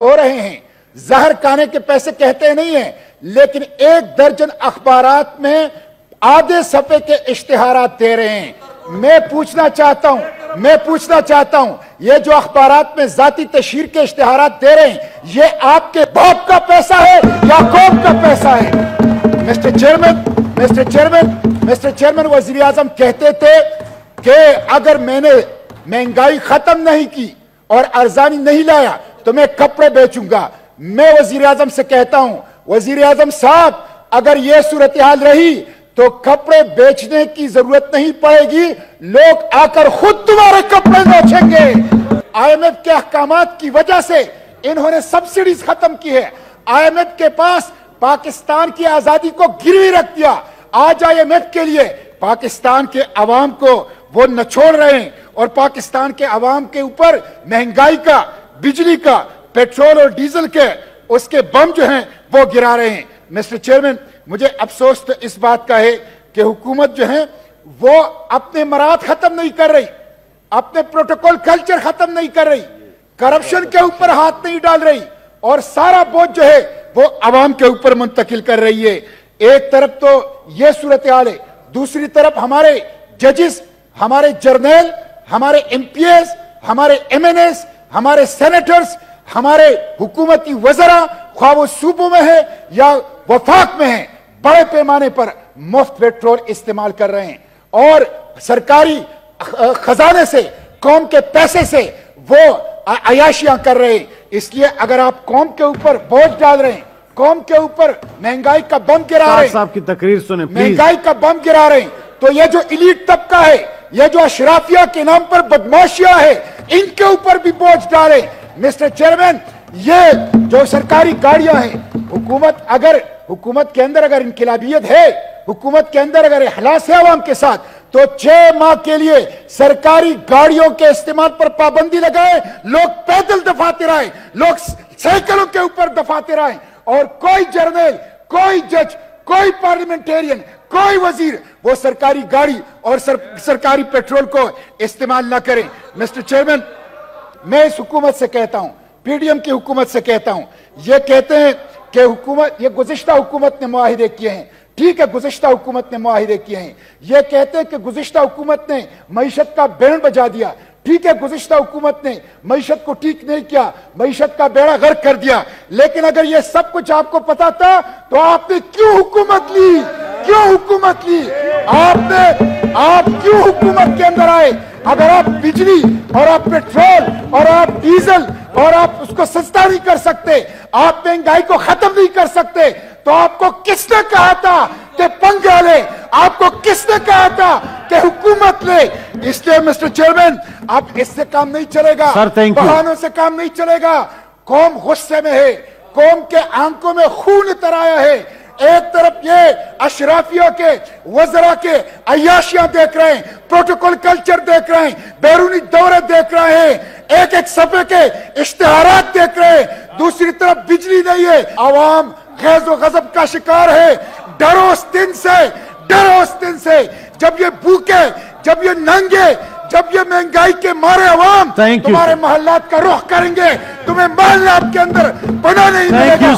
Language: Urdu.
ہو رہے ہیں، زہر کھانے کے پیسے کہتے نہیں ہیں، لیکن 1 درجن اخبارات میں آدھے صفحے کے اشتہارات دے رہے ہیں۔ میں پوچھنا چاہتا ہوں یہ جو اخبارات میں ذاتی تشہیر کے اشتہارات دے رہے ہیں، یہ آپ کے باپ کا پیسہ ہے یا قوم کا پیسہ ہے؟ مسٹر چیئرمین، وزیر اعظم کہتے تھے کہ اگر میں نے مہنگائی ختم نہیں کی اور ارزانی نہیں لایا تو میں کپڑے بیچوں گا۔ میں وزیر اعظم سے کہتا ہوں، وزیر اعظم صاحب، اگر یہ صورتحال رہی تو کپڑے بیچنے کی ضرورت نہیں پڑے گی، لوگ آ کر خود تمہارے کپڑے بیچیں گے۔ آئی ایم ایف کے احکامات کی وجہ سے انہوں نے سبسڈیز ختم کی ہے۔ آئی ایم ایف کے پاس پاکستان کی آزادی کو گروی رکھ دیا۔ آج آئی ایم ایف کے لیے پاکستان کے عوام کو وہ نچوڑ رہے ہیں اور پاکستان کے عوام کے اوپر مہنگائی کا، بجلی کا، پیٹرول اور ڈیزل کے اس کے بم جو ہیں وہ گرا رہے ہیں۔ مسٹر چیئرمین، مجھے افسوس تو اس بات کا ہے کہ حکومت جو ہے وہ اپنے مراد ختم نہیں کر رہی، اپنے پروٹوکول کلچر ختم نہیں کر رہی، کرپشن کے اوپر ہاتھ نہیں ڈال رہی اور سارا بوجھ جو ہے وہ عوام کے اوپر منتقل کر رہی ہے۔ ایک طرف تو یہ صورتحال ہے، دوسری طرف ہمارے ججز، ہمارے جرنیل، ہمارے ایم پی ایس، ہمارے ایم این ایس، ہمارے سینیٹرز، ہمارے حکومتی وزراء، خواہ وہ صوبوں میں ہے یا وفاق میں ہیں، بڑے پیمانے پر مفت پیٹرول استعمال کر رہے ہیں اور سرکاری خزانے سے، قوم کے پیسے سے وہ عیاشیاں کر رہے ہیں۔ اس لیے اگر آپ قوم کے اوپر بوجھ ڈال رہے ہیں، قوم کے اوپر مہنگائی کا بم گرا رہے ہیں، صاحب کی تقریر سنیں مہنگائی کا بم گرا رہے ہیں، تو یہ جو ایلیٹ طبقہ ہے، یہ جو اشرافیہ کے نام پر بدماشیاں ہے، ان کے اوپر بھی بوجھ ڈالیں۔ مسٹر چیئرمین، یہ جو سرکاری گاڑیاں ہیں، حکومت کے اندر اگر انقلابیت ہے، حکومت کے اندر اگر اخلاص ہے عوام کے ساتھ، تو 6 ماہ کے لیے سرکاری گاڑیوں کے استعمال پر پابندی لگائے، لوگ پیدل دفاتر آئیں، لوگ سائیکلوں کے اوپر دفاتر آئیں، اور کوئی جرنیل، کوئی جج، کوئی پارلیمنٹیرین، کوئی وزیر وہ سرکاری گاڑی اور سرکاری پیٹرول کو استعمال نہ کریں۔ مسٹر چیئرمین، میں اس حکومت سے کہتا ہوں، پی ڈی ایم کی حکومت سے کہتا ہوں، یہ کہتے ہیں کہ یہ گزشتہ حکومت نے معاہدے کیے ہیں، ٹھیک ہے، گزشتہ حکومت نے معاہدے کیے ہیں۔ یہ کہتے ہیں کہ گزشتہ حکومت نے معیشت کا بینڈ بجا دیا، ٹھیک ہے، گزشتہ حکومت نے معیشت کو ٹھیک نہیں کیا، معیشت کا بیڑا غرق کر دیا، لیکن اگر یہ سب کچھ آپ کو پتا تھا تو آپ نے کیوں حکومت لی؟ آپ کیوں حکومت کے اندر آئے؟ اگر آپ بجلی اور آپ پیٹرول اور آپ ڈیزل اور آپ اس کو سستا نہیں کر سکتے، آپ مہنگائی کو ختم نہیں کر سکتے، تو آپ کو کس نے کہا تھا کہ پنگا لے؟ آپ کو کس نے کہا تھا کہ حکومت لے؟ اس لیے مسٹر چیئرمین، اب اس سے کام نہیں چلے گا، بہانوں سے کام نہیں چلے گا۔ قوم غصے میں ہے، قوم کے آنکھوں میں خون اتر آیا ہے۔ ایک طرف یہ اشرافیہ کے، وزراء کے عیاشیاں دیکھ رہے ہیں، پروٹوکول کلچر دیکھ رہے ہیں، بیرونی دورے دیکھ رہے ہیں، ایک صفحے کے اشتہارات دیکھ رہے ہیں، دوسری طرف بجلی نہیں ہے، عوام غیظ و غضب کا شکار ہے۔ ڈرو اس دن سے جب یہ بھوکے، جب یہ ننگے، جب یہ مہنگائی کے مارے عوام تمہارے محلات کا رخ کریں گے، تمہیں محلات کے اندر بنا نہیں ملے گا۔